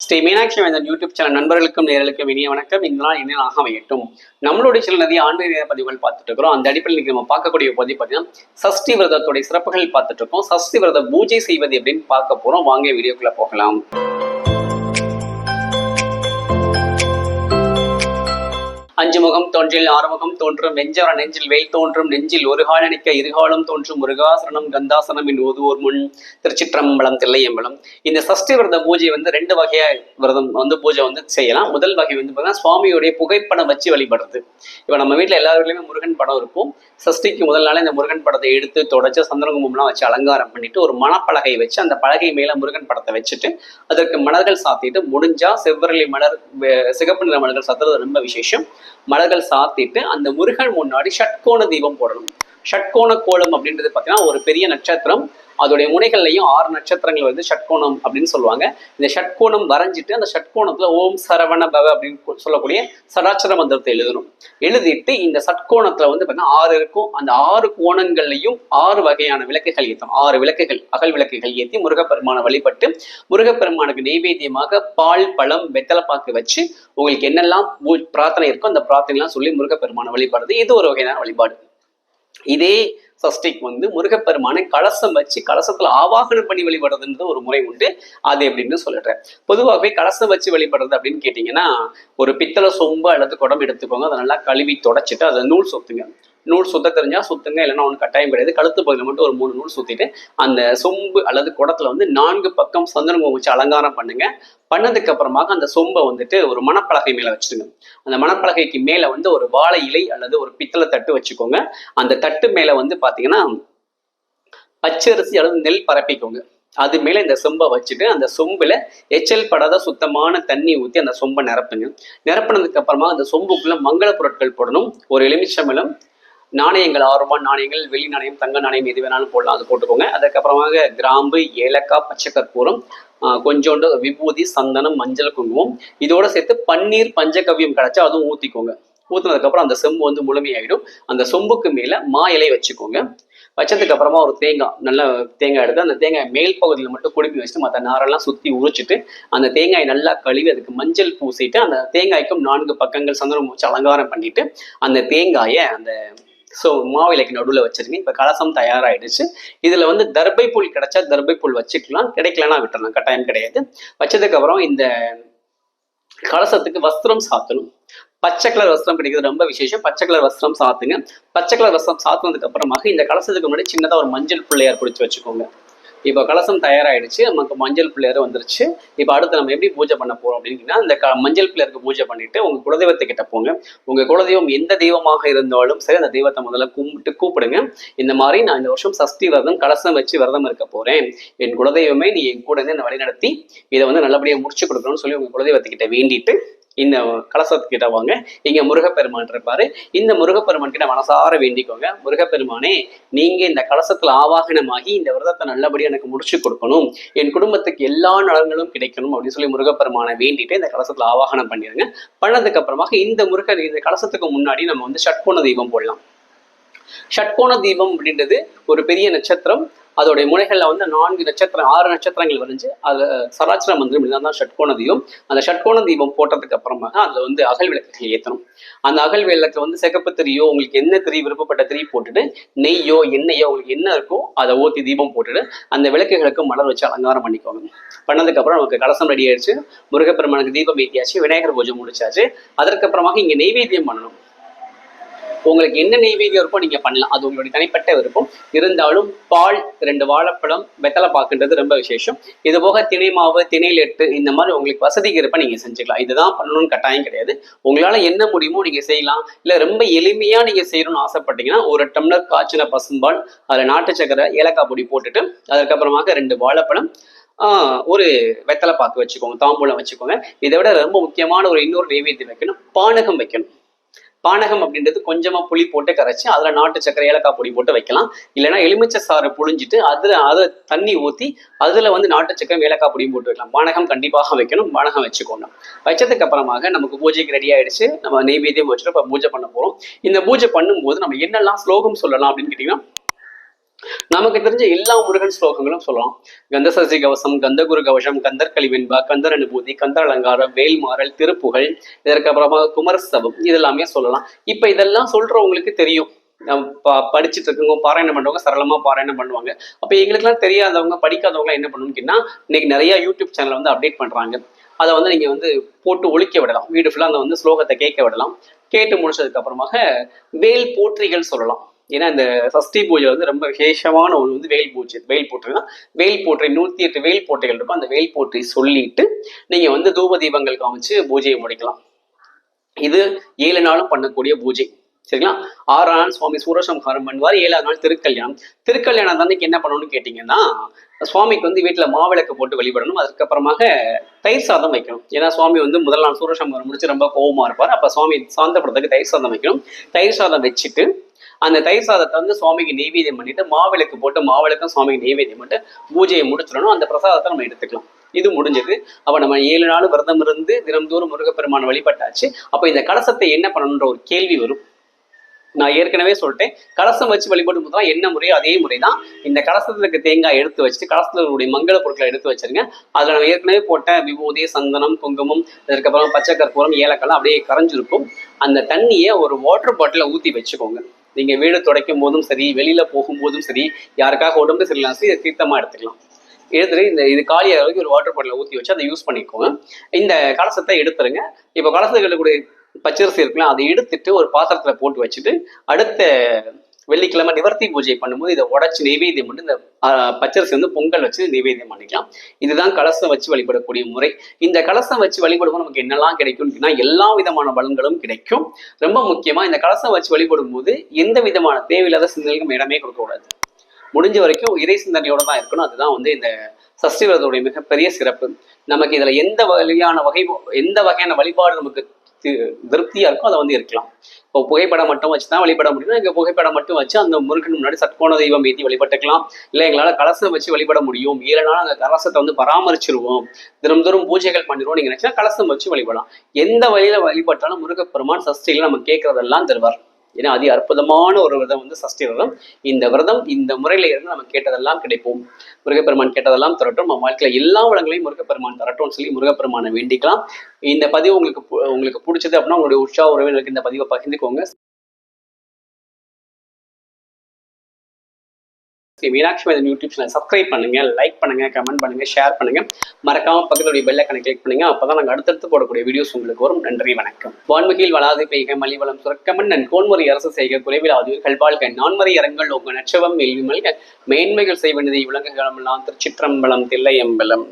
ஸ்ரீ மீனாட்சி வேந்தன் YouTube channel நண்பர்களுக்கும் நேர்களுக்கும் இனிய வணக்கம். இந்த நாள் இனியாக அமையட்டும். நம்மளுடைய சில நிறைய ஆன்மீக பதிவுகள் பார்த்துட்டு இருக்கிறோம். அந்த அடிப்படையில் நம்ம பார்க்கக்கூடிய பதிவு பார்த்தீங்கன்னா சஷ்டி விரதத்துடைய சிறப்புகள் பார்த்துட்டு இருக்கோம். சஷ்டி விரத பூஜை செய்வது எப்படின்னு பார்க்க போறோம். வாங்க வீடியோக்குள்ள போகலாம். அஞ்சு முகம் தோன்றில் ஆறுமுகம் தோன்றும் வெஞ்சவர நெஞ்சில் வெயில் தோன்றும் நெஞ்சில் ஒரு காலனிக்க இருகாலம் தோன்றும் முருகாசனம் கந்தாசனம் என்று ஓதுவோர் முன் திருச்சிற்றம்பலம் தில்லையம்பலம். இந்த சஷ்டி விரத பூஜை ரெண்டு வகையா விரதம் பூஜை செய்யலாம். முதல் வகை பார்த்தீங்கன்னா சுவாமியுடைய புகைப்படம் வச்சு வழிபடுறது. இப்ப நம்ம வீட்டுல எல்லா வீட்லயுமே முருகன் படம் இருக்கும். சஷ்டிக்கு முதல் நாளே இந்த முருகன் படத்தை எடுத்து தொடச்சு சந்திரகுமம்லாம் வச்சு அலங்காரம் பண்ணிட்டு ஒரு மணப்பலகை வச்சு அந்த பலகை மேல முருகன் படத்தை வச்சுட்டு அதற்கு மலர்கள் சாத்திட்டு முடிஞ்சா செவ்வரளி மலர் சிகப்பு நிற மலர்கள் சாத்துறது ரொம்ப விசேஷம். மலர்கள் சாத்திட்டு அந்த முருகன் முன்னாடி ஷட்கோண தீபம் போடணும். ஷட்கோண கோலம் அப்படின்றது பார்த்தீங்கன்னா ஒரு பெரிய நட்சத்திரம், அதோடைய முனைகள்லையும் 6 நட்சத்திரங்கள் ஷட்கோணம் அப்படின்னு சொல்லுவாங்க. இந்த ஷட்கோணம் வரைஞ்சிட்டு அந்த ஷட்கோணத்துல ஓம் சரவண பவ அப்படின்னு சொல்லக்கூடிய சடாட்சர மந்திரத்தை எழுதணும். எழுதிட்டு இந்த ஷட்கோணத்துல பார்த்தீங்கன்னா 6 இருக்கும். அந்த 6 கோணங்கள்லையும் 6 வகையான விளக்குகள் ஏற்றும். 6 விளக்குகள் அகல் விளக்குகள் ஏற்றி முருகப்பெருமானை வழிபட்டு முருகப்பெருமானுக்கு நெய்வேத்தியமாக பால் பழம் வெத்தலைப்பாக்கு வச்சு உங்களுக்கு என்னெல்லாம் பிரார்த்தனை இருக்கோ அந்த பிரார்த்தனை எல்லாம் சொல்லி முருகப்பெருமானை வழிபடுறது இது ஒரு வகையான வழிபாடு. இதே சஷ்டிக்கு முருகப்பெருமானை கலசம் வச்சு கலசத்துல ஆவாகனம் பண்ணி வழிபடுறதுன்றது ஒரு முறை உண்டு. அது எப்படின்னு சொல்லிடுறேன். பொதுவாகவே கலசம் வச்சு வழிபடுறது அப்படின்னு கேட்டீங்கன்னா ஒரு பித்தளை சொம்பு அல்லது குடம் எடுத்துக்கோங்க. அதை நல்லா கழுவி தொடச்சிட்டு அதை நூல் சொத்துங்க. நூல் சுத்த தெரிஞ்சா சுத்துங்க, இல்லைன்னா ஒன்று கட்டாயம் கிடையாது. கழுத்து பகுதியில் மட்டும் ஒரு 3 நூல் சுத்திட்டு அந்த சொம்பு அல்லது குடத்துல 4 பக்கம் சந்தனமும் வச்சு அலங்காரம் பண்ணுங்க. பண்ணதுக்கு அப்புறமாக அந்த சொம்பை ஒரு மணப்பலகை மேல வச்சுடுங்க. அந்த மணப்பலகைக்கு மேல ஒரு வாழை இலை அல்லது ஒரு பித்தளை தட்டு வச்சுக்கோங்க. அந்த தட்டு மேல பாத்தீங்கன்னா பச்சரிசி அல்லது நெல் பரப்பிக்கோங்க. அது மேல இந்த சொம்பை வச்சுட்டு அந்த சொம்புல எச்சல் படாத சுத்தமான தண்ணி ஊற்றி அந்த சொம்பை நிரப்புங்க. நிரப்பினதுக்கு அப்புறமா அந்த சொம்புக்குள்ள மங்கள பொருட்கள் போடணும். ஒரு எலுமிச்சம்பழம், நாணயங்கள் 6 ரூபாய் நாணயங்கள், வெள்ளி நாணயம், தங்க நாணயம் எது வேணாலும் போடலாம், அது போட்டுக்கோங்க. அதுக்கப்புறமாக கிராம்பு, ஏலக்காய், பச்சை கற்பூரம், கொஞ்சோண்டு விபூதி, சந்தனம், மஞ்சள், குங்குமம், இதோட சேர்த்து பன்னீர் பஞ்சகவ்யம் கிடைச்சா அதுவும் ஊத்திக்கோங்க. ஊத்துனதுக்கு அந்த செம்பு முழுமையாயிடும். அந்த சொம்புக்கு மேல மா இலை வச்சுக்கோங்க. வச்சதுக்கு அப்புறமா ஒரு தேங்காய், நல்ல தேங்காய் எடுத்து அந்த தேங்காய் மேல் பகுதியில் மட்டும் குடுப்பி வச்சுட்டு மற்ற நாரெல்லாம் சுத்தி உரிச்சிட்டு அந்த தேங்காய் நல்லா கழுவி அதுக்கு மஞ்சள் பூசிட்டு அந்த தேங்காய்க்கும் 4 பக்கங்கள் சந்தனம் வச்சு அலங்காரம் பண்ணிட்டு அந்த தேங்காயை அந்த மாவிலைக்கு நடுவில் வச்சிருங்க. இப்ப கலசம் தயாராயிடுச்சு. இதுல தர்பை புல் கிடைச்சா தர்பை புல் வச்சுக்கலாம், கிடைக்கலன்னா விட்டுறலாம், கட்டாயம் கிடையாது. வச்சதுக்கு அப்புறம் இந்த கலசத்துக்கு வஸ்திரம் சாத்தணும். பச்சை கலர் வஸ்திரம் கிடைக்கிறது ரொம்ப விசேஷம். பச்சை கலர் வஸ்திரம் சாத்துங்க. பச்சை கலர் வஸ்திரம் சாத்துனதுக்கு அப்புறமாக இந்த கலசத்துக்கு முன்னாடி சின்னதா ஒரு மஞ்சள் பிள்ளையார் பிடிச்சி வச்சுக்கோங்க. இப்போ கலசம் தயாராயிடுச்சு, நமக்கு மஞ்சள் பிள்ளையார் வந்துருச்சு. இப்போ அடுத்து நம்ம எப்படி பூஜை பண்ண போறோம் அப்படின்னா இந்த மஞ்சள் பிள்ளையாருக்கு பூஜை பண்ணிட்டு உங்க குலதெய்வத்தை கிட்ட போங்க. உங்க குலதெய்வம் எந்த தெய்வமாக இருந்தாலும் சரி அந்த தெய்வத்தை முதல்ல கூப்பிடுங்க. இந்த மாதிரி நான் இந்த வருஷம் சஷ்டி விரதம் கலசம் வச்சு விரதம் இருக்க போறேன், என் குலதெய்வமே நீ என் கூட என்னை வழி நடத்தி இதை நல்லபடியாக முடிச்சு கொடுக்கணும்னு சொல்லி உங்க குலதெய்வத்துக்கிட்ட வேண்டிட்டு இந்த கலசத்துக்கிட்ட வாங்க. இங்க முருகப்பெருமான் இருப்பாரு. இந்த முருகப்பெருமான் கிட்ட மனசார வேண்டிக்கோங்க. முருகப்பெருமானே, நீங்க இந்த கலசத்துல ஆவாகனமாகி இந்த விரதத்தை நல்லபடியா எனக்கு முடிச்சு கொடுக்கணும், என் குடும்பத்துக்கு எல்லா நலன்களும் கிடைக்கணும் அப்படின்னு சொல்லி முருகப்பெருமானை வேண்டிட்டு இந்த கலசத்துல ஆவாகனம் பண்ணிடுங்க. பண்ணதுக்கு அப்புறமாக இந்த கலசத்துக்கு முன்னாடி நம்ம ஷட்கோண தீபம் போடலாம். ஷட்கோண தீபம் அப்படின்றது ஒரு பெரிய நட்சத்திரம். அதோடைய முனைகள்ல 4 நட்சத்திரம் 6 நட்சத்திரங்கள் வரைஞ்சு அது சராச்சர மந்திரம் இதுதான் ஷட்கோண தீபம். அந்த ஷட்கோண தீபம் போட்டதுக்கு அப்புறமாக அதுல அகல் விளக்குகள் ஏற்றணும். அந்த அகல் விளக்கு சிகப்பு திரியோ உங்களுக்கு என்ன திரி விருப்பப்பட்ட திரி போட்டுட்டு நெய்யோ எண்ணெயோ உங்களுக்கு என்ன இருக்கோ அதை ஊற்றி தீபம் போட்டுட்டு அந்த விளக்குகளுக்கு மலர் வச்சு அலங்காரம் பண்ணிக்கோங்க. பண்ணதுக்கு அப்புறம் நமக்கு கலசம் ரெடி ஆயிடுச்சு. முருகப்பெருமானுக்கு தீபம் ஏற்றியாச்சு, விநாயகர் பூஜை முடிச்சாச்சு. அதற்கப்புறமாக இங்க நெய்வேத்தியம் பண்ணணும். உங்களுக்கு என்ன நெய்வேத்தியம் இருக்கோ நீங்க பண்ணலாம், அது உங்களுடைய தனிப்பட்ட விருப்பம். இருந்தாலும் பால், 2 வாழைப்பழம், வெத்தலை பாக்குன்றது ரொம்ப விசேஷம். இது போக திணை மாவு, திணை லெட்டு இந்த மாதிரி உங்களுக்கு வசதிக்கு இருப்ப நீங்க செஞ்சுக்கலாம். இதுதான் பண்ணணும்னு கட்டாயம் கிடையாது. உங்களால என்ன முடியுமோ நீங்க செய்யலாம். இல்ல ரொம்ப எளிமையா நீங்க செய்யணும்னு ஆசைப்பட்டீங்கன்னா 1 டம்ளர் காய்ச்சின பசும்பால், அதுல நாட்டு சக்கரை, ஏலக்காய் பொடி போட்டுட்டு அதற்கப்புறமாக 2 வாழைப்பழம், ஒரு வெத்தலை பாக்கு வச்சுக்கோங்க, தாம்பூலம் வச்சுக்கோங்க. இதை விட ரொம்ப முக்கியமான இன்னொரு நெய்வேத்தியம் வைக்கணும், பானகம் வைக்கணும். பானகம் அப்படின்றது கொஞ்சமா புளி போட்டு கரைச்சி அதுல நாட்டு சக்கரை, ஏலக்காய் பொடி போட்டு வைக்கலாம். இல்லைன்னா எலுமிச்சை சாறு புழிஞ்சிட்டு அதை தண்ணி ஊற்றி அதுல நாட்டு சக்கரை, ஏலக்காய் பொடியும் போட்டு வைக்கலாம். பானகம் கண்டிப்பாக வைக்கணும். பானகம் வச்சுக்கோங்க. வச்சதுக்கு அப்புறமாக நமக்கு பூஜைக்கு ரெடி ஆயிடுச்சு. நம்ம நெய்வேத்தியம் வச்சுட்டு இப்போ பூஜை பண்ண போறோம். இந்த பூஜை பண்ணும்போது நம்ம என்னெல்லாம் ஸ்லோகம் சொல்லலாம் அப்படின்னு கேட்டீங்கன்னா நமக்கு தெரிஞ்ச எல்லா முருகன் ஸ்லோகங்களும் சொல்லலாம். கந்த சஷ்டி கவசம், கந்தகுரு கவசம், கந்தர் கலிவெண்பா, கந்தர் அனுபூதி, கந்தர் அலங்காரம், வேல்மாறல், திருப்புகழ், இதற்கு அப்புறமா குமரஸ்தவம், இதெல்லாமே சொல்லலாம். இப்ப இதெல்லாம் சொல்றவங்களுக்கு தெரியும். படிச்சுட்டு இருக்கவங்க பாராயணம் பண்றவங்க சரளமா பாராயணம் பண்ணுவாங்க. அப்ப எங்களுக்குலாம் தெரியாதவங்க படிக்காதவங்க என்ன பண்ணணும்னா, இன்னைக்கு நிறைய யூடியூப் சேனல் வந்து அப்டேட் பண்றாங்க. அதை வந்து நீங்க வந்து போட்டு ஒழிக்க விடலாம். வீடு ஃபுல்லா அந்த வந்து ஸ்லோகத்தை கேட்க விடலாம். கேட்டு முடிச்சதுக்கு அப்புறமாக வேல் போற்றிகள் சொல்லலாம். ஏன்னா இந்த சஷ்டி பூஜை வந்து ரொம்ப விசேஷமான ஒரு வந்து வேல் பூஜை. வேல் போற்றி தான் வேல் போற்றி 108 வேல் போற்றிகள் இருக்கும். அந்த வேல் போற்றி சொல்லிட்டு நீங்க வந்து தூப தீபங்கள் காமிச்சு பூஜையை முடிக்கலாம். இது 7 நாளும் பண்ணக்கூடிய பூஜை. சரிங்களா? 6 நாள் சுவாமி சூரசம்ஹாரம் பண்ணுவார். 7ஆவது நாள் திருக்கல்யாணம். திருக்கல்யாணம் அன்னைக்கு என்ன பண்ணணும்னு கேட்டீங்கன்னா, சுவாமிக்கு வந்து வீட்டுல மாவிளக்கு போட்டு வழிபடணும். அதுக்கப்புறமாக தயிர் சாதம் வைக்கணும். ஏன்னா சுவாமி வந்து முதல் நாள் சூரசம்ஹாரம் முடிச்சு ரொம்ப கோபமா இருப்பார். அப்ப சுவாமி சாந்தப்படுறதுக்கு தயிர் சாதம் வைக்கணும். தயிர் சாதம் வச்சுட்டு அந்த தயிர் சாதத்தை வந்து சுவாமிக்கு நெய்வேத்தியம் பண்ணிட்டு மாவிளக்கு போட்டு மாவிளக்கும் சுவாமிக்கு நெய்வேத்தியம் பண்ணிட்டு பூஜையை முடிச்சிடணும். அந்த பிரசாதத்தை நம்ம எடுத்துக்கலாம். இது முடிஞ்சது. அப்ப நம்ம 7 நாள் விரதம் இருந்து தினம்தோறும் முருகப்பெருமான வழிபட்டாச்சு. அப்ப இந்த கலசத்தை என்ன பண்ணணுன்ற ஒரு கேள்வி வரும். நான் ஏற்கனவே சொல்லிட்டேன், கலசம் வச்சு வழிபடும் போதுதான் என்ன முறையோ அதே முறைதான். இந்த கலசத்துல இருக்க தேங்காய் எடுத்து வச்சுட்டு கலசத்துல இருக்கக்கூடிய மங்கள பொருட்களை எடுத்து வச்சிருங்க. அதுல நம்ம ஏற்கனவே போட்ட விபூதி, சந்தனம், குங்குமம், அதுக்கப்புறம் பச்சை கற்பூரம், ஏலக்காய் அப்படியே கரைஞ்சிருக்கும். அந்த தண்ணியை ஒரு வாட்டர் பாட்டில ஊத்தி வச்சுக்கோங்க. நீங்க வீடு துடைக்கும் போதும் சரி, வெளியில போகும்போதும் சரி, யாருக்காக உடம்பு சரியில்லாம் சரி, தீர்த்தமா எடுத்துக்கலாம். எடுத்துட்டு இது காலியாக வரைக்கும் ஒரு வாட்டர் பாட்டில ஊற்றி வச்சு அதை யூஸ் பண்ணிக்கோங்க. இந்த கலசத்தை எடுத்துருங்க. இப்போ கலசத்துக்கு கூட பச்சரிசி இருக்கலாம், அதை எடுத்துட்டு ஒரு பாத்திரத்துல போட்டு வச்சுட்டு அடுத்த வெள்ளிக்கிழமை நிவர்த்தி பூஜை பண்ணும்போது இதை உடச்சி நெய்வேத்தியம் பண்ணி இந்த பச்சரிசி வந்து பொங்கல் வச்சு நெய்வேத்தியம் பண்ணிக்கலாம். இதுதான் கலசம் வச்சு வழிபடக்கூடிய முறை. இந்த கலசம் வச்சு வழிபடும்போது நமக்கு என்னெல்லாம் கிடைக்கும்னா எல்லா விதமான பலன்களும் கிடைக்கும். ரொம்ப முக்கியமா இந்த கலசம் வச்சு வழிபடும் போது எந்த விதமான தேவையில்லாத சிந்தனைக்கும் இடமே கொடுக்கக்கூடாது. முடிஞ்ச வரைக்கும் இறை சிந்தனையோட தான் இருக்கணும். அதுதான் வந்து இந்த சஷ்டி விரதத்துடைய மிகப்பெரிய சிறப்பு. நமக்கு இதுல எந்த வகையான வழிபாடு நமக்கு திருப்தியா இருக்கும் அதை வந்து இருக்கலாம். இப்போ புகைப்படம் மட்டும் வச்சுதான் வழிபட முடியும். இங்க புகைப்படம் மட்டும் வச்சு அந்த முருகன் முன்னாடி சட்கோண தெய்வம் ஏற்றி வழிபட்டுக்கலாம். இல்லை எங்களால கலசம் வச்சு வழிபட முடியும், 7 நாள் அந்த கலசத்தை வந்து பராமரிச்சிருவோம், தினம்தோறும் பூஜைகள் பண்ணிடுவோம் நீங்க நினைச்சா கலசம் வச்சு வழிபடலாம். எந்த வழியில வழிபட்டாலும் முருகப்பெருமான் சஷ்டியில நம்ம கேட்கறதெல்லாம் தருவார். ஏன்னா அதி அற்புதமான ஒரு விரதம் வந்து சஷ்டி விரதம். இந்த விரதம் இந்த முறையில இருந்து நம்ம கேட்டதெல்லாம் கிடைப்போம். முருகப்பெருமான் கேட்டதெல்லாம் தரட்டும். நம்ம வாழ்க்கையில எல்லா வளங்களையும் முருகப்பெருமான் தரட்டும்னு சொல்லி முருகப்பெருமானை வேண்டிக்கலாம். இந்த பதிவு உங்களுக்கு பிடிச்சது அப்படின்னா உங்களுடைய உற்சாக உறவினருக்கு இந்த பதிவை பகிர்ந்துக்கோங்க. Meenakshi Vedan YouTube channel subscribe பண்ணுங்க, லைக் பண்ணுங்க, கமெண்ட் பண்ணுங்க, ஷேர் பண்ணுங்க. மறக்காம பக்கத்துடைய பெல் ஐகானை கிளிக் பண்ணுங்க. அப்பதான் நாங்கள் அடுத்தடுத்து போடக்கூடிய வீடியோஸ் உங்களுக்கு வரும். நன்றி, வணக்கம். வான்மிகில் வளாது பெய்க மலிவளம் சுரக்கமன் நன் கோன்முறை அரசு செய்க குறைவில் ஆதுவீர்கள் வாழ்க நான்மறை அரங்கள் உங்க நட்சவம் எல்வி மல்க மேன்மைகள் செய்வனதை விலங்குகளமெல்லாம் திருச்சிற்றம்பலம் தில்லையம்பலம்.